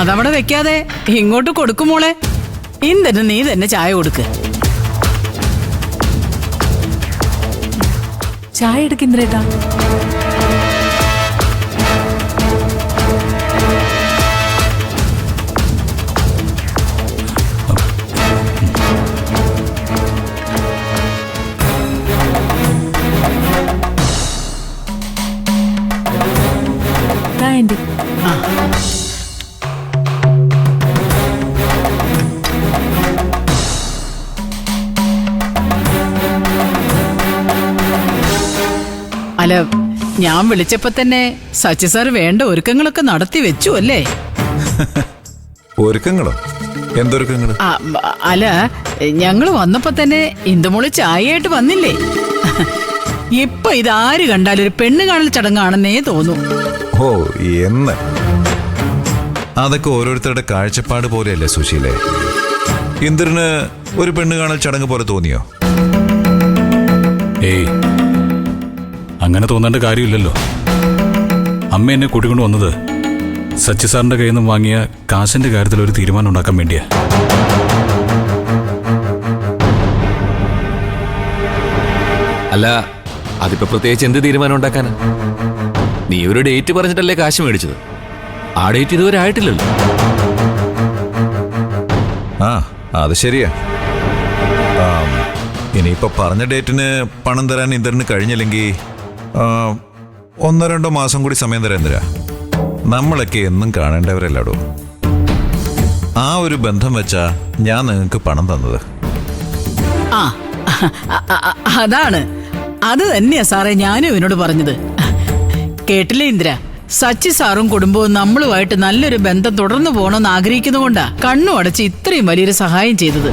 അതവിടെ വെക്കാതെ ഇങ്ങോട്ട് കൊടുക്കുമോളെ. ഇന്ദ്രന് നീ തന്നെ ചായ കൊടുക്ക്. ചായ എടുക്കിന്ദ്രേട്ടാ. ആന്റി അല്ല, ഞാൻ വിളിച്ചപ്പോ തന്നെ സച്ചി സാർ വേണ്ട ഒരുക്കങ്ങളൊക്കെ നടത്തി വെച്ചു അല്ലേ? ഒരുക്കങ്ങളോ? എന്തൊരുക്കങ്ങള്? അല്ല, ഞങ്ങള് വന്നപ്പോ തന്നെ ഇന്ദുമോള് ചായയായിട്ട് വന്നില്ലേ? ഇപ്പൊ ഇതാര് കണ്ടാലും ഒരു പെണ്ണ് കാണൽ ചടങ്ങാണെന്നേ തോന്നും. ഓ, എന്ന് അതൊക്കെ ഓരോരുത്തരുടെ കാഴ്ചപ്പാട് പോലെയല്ലേ സുശീലേ? ഇന്ദ്രന് ഒരു പെണ്ണ് കാണൽ ചടങ്ങ് പോലെ തോന്നിയോ? ഏയ്, അങ്ങനെ തോന്നേണ്ട കാര്യമില്ലല്ലോ. അമ്മ എന്നെ കൂട്ടിക്കൊണ്ട് വന്നത് സച്ചി സാറിന്റെ കയ്യിൽ നിന്നും വാങ്ങിയ കാശിന്റെ കാര്യത്തിൽ ഒരു തീരുമാനം ഉണ്ടാക്കാൻ വേണ്ടിയാ. അല്ല, അതിപ്പോ പ്രത്യേകിച്ച് എന്ത് തീരുമാനം ഉണ്ടാക്കാനാ? നീ ഒരു ഡേറ്റ് പറഞ്ഞിട്ടല്ലേ കാശ് മേടിച്ചത്? ആ ഡേറ്റ് ഇതുവരെ ആയിട്ടില്ലല്ലോ. ആ, അത് ശരിയാ. ഇനിയിപ്പോ പറഞ്ഞ ഡേറ്റിന് പണം തരാൻ ഇന്ദ്രന് കഴിഞ്ഞില്ലെങ്കിൽ 1-2 മാസം കൂടി സമയം തരാൻ തരാ. നമ്മളൊക്കെ എന്നും കാണേണ്ടവരല്ലാടോ. ആ ഒരു ബന്ധം വെച്ചാ ഞാൻ നിങ്ങൾക്ക് പണം തന്നത്. ആ, അതാണ്. അത് തന്നെയാ സാറേ ഞാനും ഇവനോട് പറഞ്ഞത്. കേട്ടില്ലേ ഇന്ദ്ര? സച്ചി സാറും കുടുംബവും നമ്മളുമായിട്ട് നല്ലൊരു ബന്ധം തുടർന്നു പോകണമെന്ന് ആഗ്രഹിക്കുന്നതുകൊണ്ടാ കണ്ണും അടച്ച് ഇത്രയും വലിയൊരു സഹായം ചെയ്തത്.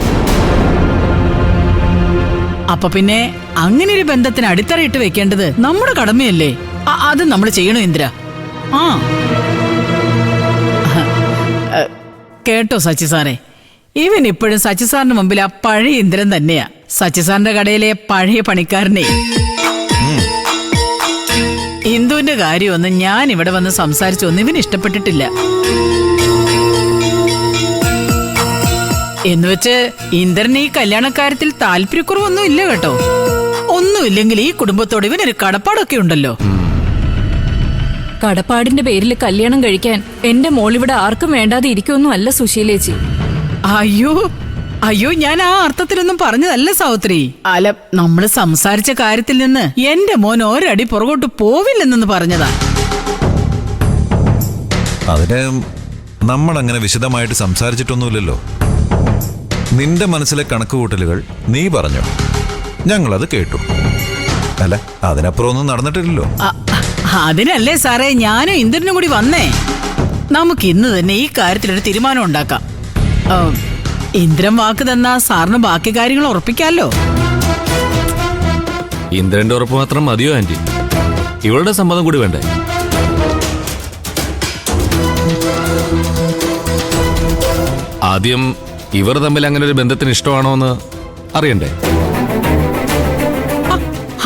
അപ്പൊ പിന്നെ അങ്ങനെ ഒരു ബന്ധത്തിന് അടിത്തറയിട്ട് വെക്കേണ്ടത് നമ്മുടെ കടമയല്ലേ? അത് നമ്മൾ ചെയ്യണോ ഇന്ദ്ര? ആ, കേട്ടോ സച്ചി സാറേ, ഇവൻ ഇപ്പോഴും സച്ചി സാറിന്റെ മുമ്പിൽ ആ പഴയ ഇന്ദ്രൻ തന്നെയാ. സച്ചി സാറിന്റെ കടയിലെ പഴയ പണിക്കാരനെ. ഇന്ദുവിന്റെ കാര്യമൊന്നും ഞാൻ ഇവിടെ വന്ന് സംസാരിച്ചൊന്നും ഇവന് ഇഷ്ടപ്പെട്ടിട്ടില്ല. എന്നുവെച്ച് ഇന്ദ്രന് ഈ കല്യാണക്കാര്യത്തിൽ താല്പര്യക്കുറവൊന്നും ഇല്ല കേട്ടോ. ഒന്നുമില്ലെങ്കിൽ ഈ കുടുംബത്തോട് ഇവനൊരു കടപ്പാടൊക്കെ ഉണ്ടല്ലോ. കടപ്പാടിന്റെ പേരിൽ കല്യാണം കഴിക്കാൻ എന്റെ മോളിവിടെ ആർക്കും വേണ്ടാതെ ഇരിക്കൊന്നും അല്ല സുശീലേച്ചി. അയ്യോ അയ്യോ, ഞാൻ ആ അർത്ഥത്തിലൊന്നും പറഞ്ഞതല്ല സാവിത്രി. അല്ല, നമ്മള് സംസാരിച്ച കാര്യത്തിൽ നിന്ന് എന്റെ മോൻ ഒരടി പുറകോട്ട് പോവില്ലെന്നു പറഞ്ഞതാ. അതിന് നമ്മളങ്ങനെ വിശദമായിട്ട് സംസാരിച്ചിട്ടൊന്നുമില്ലല്ലോ. നിന്റെ മനസ്സിലെ കണക്കുകൂട്ടലുകൾ നീ പറഞ്ഞു, ഞങ്ങളത് കേട്ടു. അല്ല, അതിനപ്പുറമൊന്നും നടന്നിട്ടില്ലല്ലോ. അതിനല്ലേ സാറേ ഞാനും ഇന്ദ്രനും കൂടി വന്നേ. നമുക്ക് ഇന്ന് തന്നെ ഈ കാര്യത്തിലൊരു തീരുമാനം ഉണ്ടാക്കാം. ഇന്ദ്രൻ വാക്ക് തന്നാ സാറിന് ബാക്കി കാര്യങ്ങൾ ഉറപ്പിക്കാമല്ലോ. ഇന്ദ്രന്റെ ഉറപ്പ് മാത്രം മതിയോ ആന്റി? ഇവളുടെ സമ്മതം കൂടി വേണ്ടേ? ആദ്യം ഇവർ തമ്മിൽ അങ്ങനെ ഒരു ബന്ധത്തിന് ഇഷ്ടമാണോ എന്ന് അറിയണ്ടേ?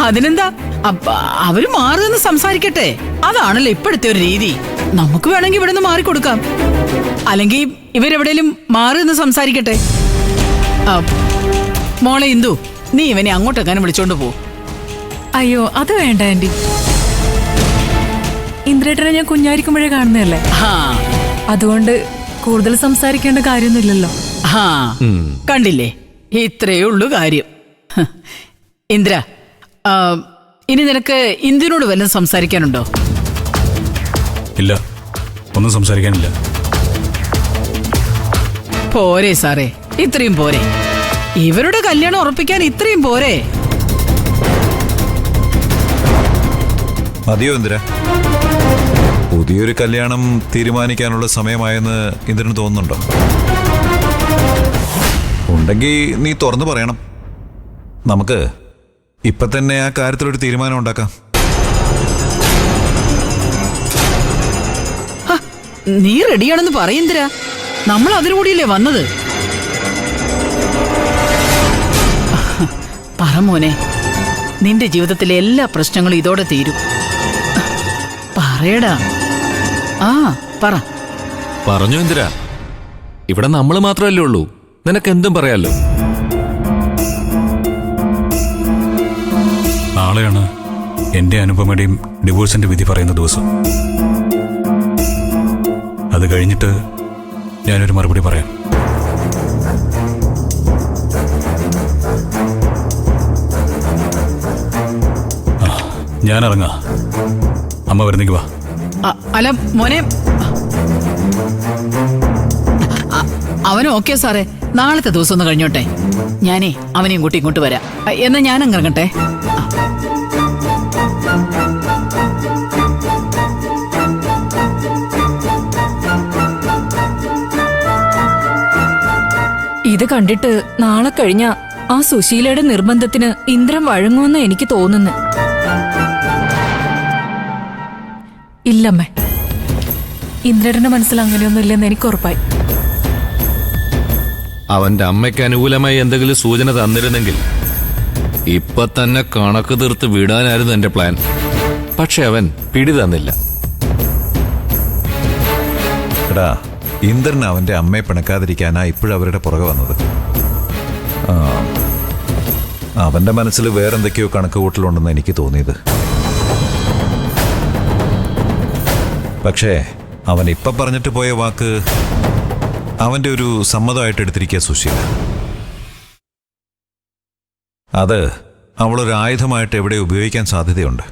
അതിനെന്താ, അവര് മാറുമെന്ന് സംസാരിക്കട്ടെ. അതാണല്ലോ ഇപ്പോഴത്തെ ഒരു രീതി. നമുക്ക് വേണമെങ്കിൽ ഇവിടെ നിന്ന് മാറിക്കൊടുക്കാം. അല്ലെങ്കിൽ ഇവരെവിടെയും മാറുമെന്ന് സംസാരിക്കട്ടെ. മോളെ ഇന്ദു, നീ ഇവനെ അങ്ങോട്ടെങ്ങനെ വിളിച്ചോണ്ട് പോ. അയ്യോ, അത് വേണ്ട ആന്റി. ഇന്ദ്രേട്ടനെ ഞാൻ കുഞ്ഞായിരിക്കുമ്പോഴേ കാണുന്നതല്ലേ, അതുകൊണ്ട് കൂടുതൽ സംസാരിക്കേണ്ട കാര്യമൊന്നുമില്ലല്ലോ. കണ്ടില്ലേ, ഇത്രയേ ഉള്ളൂ കാര്യം. ഇന്ദ്ര, ഇനി നിനക്ക് ഇന്ദുവിനോട് വല്ലതും സംസാരിക്കാനുണ്ടോ? ഇല്ല, ഒന്നും സംസാരിക്കാനില്ല. പോരെ സാറേ, ഇത്രയും പോരെ? ഇവരുടെ കല്യാണം ഉറപ്പിക്കാൻ ഇത്രയും പോരെ? മതിയോ ഇന്ദ്ര? പുതിയൊരു കല്യാണം തീരുമാനിക്കാനുള്ള സമയമായെന്ന് ഇന്ദ്രന് തോന്നുന്നുണ്ടോ? ഉണ്ടെങ്കിൽ നീ തുറന്നു പറയണം. നമുക്ക് ഇപ്പൊ തന്നെ ആ കാര്യത്തിലൊരു തീരുമാനം ഉണ്ടാക്കാം. നീ റെഡിയാണെന്ന് പറയുന്നില്ല. നമ്മൾ അതിനുകൂടിയല്ലേ വന്നത്. പറ മോനെ, നിന്റെ ജീവിതത്തിലെ എല്ലാ പ്രശ്നങ്ങളും ഇതോടെ തീരും. പറയടാ. ആ, പറ. പറഞ്ഞു ഇന്ദിര. ഇവിടെ നമ്മൾ മാത്രമല്ലേ ഉള്ളൂ, നിനക്ക് എന്തും പറയാലോ. നാളെയാണ് എൻ്റെ അനുപമയുടെയും ഡിവോഴ്സിന്റെ വിധി പറയുന്ന ദിവസം. അത് കഴിഞ്ഞിട്ട് ഞാനൊരു മറുപടി പറയാം. ഞാൻ ഇറങ്ങാ. അമ്മ വരുന്നെങ്കിൽ വാ. അല്ല മോനെ, അവനും ഓക്കെ സാറേ. നാളത്തെ ദിവസം ഒന്ന് കഴിഞ്ഞോട്ടെ. ഞാനേ അവനെയും കൂട്ടി ഇങ്ങോട്ട് വരാം. എന്നാ ഞാൻ അങ്ങ് ഇറങ്ങട്ടെ. ഇത് കണ്ടിട്ട് നാളെ കഴിഞ്ഞ ആ സുശീലയുടെ നിർബന്ധത്തിന് ഇന്ദ്രൻ വഴങ്ങുമെന്ന് എനിക്ക് തോന്നുന്നു. ഇല്ലമ്മേ, ഇന്ദ്രന്റെ മനസ്സിൽ അങ്ങനെയൊന്നും ഇല്ലെന്ന് എനിക്ക് ഉറപ്പായി. അവന്റെ അമ്മയ്ക്ക് അനുകൂലമായി എന്തെങ്കിലും സൂചന തന്നിരുന്നെങ്കിൽ ഇപ്പൊ തന്നെ കണക്ക് തീർത്ത് വിടാനായിരുന്നു എന്റെ പ്ലാൻ. പക്ഷെ അവൻ പിടി തന്നില്ല. എടാ, ഇന്ദ്രൻ അവന്റെ അമ്മയെ പിണക്കാതിരിക്കാനാ ഇപ്പോഴവരുടെ പുറകെ വന്നത്. അവന്റെ മനസ്സിൽ വേറെന്തൊക്കെയോ കണക്ക് കൂട്ടലുണ്ടെന്ന് എനിക്ക് തോന്നിയത്. പക്ഷേ അവൻ ഇപ്പൊ പറഞ്ഞിട്ട് പോയ വാക്ക് അവന്റെ ഒരു സമ്മതമായിട്ട് എടുത്തിരിക്കുക സുശീല. അത് അവളൊരു ആയുധമായിട്ട് എവിടെ ഉപയോഗിക്കാൻ സാധ്യതയുണ്ട്.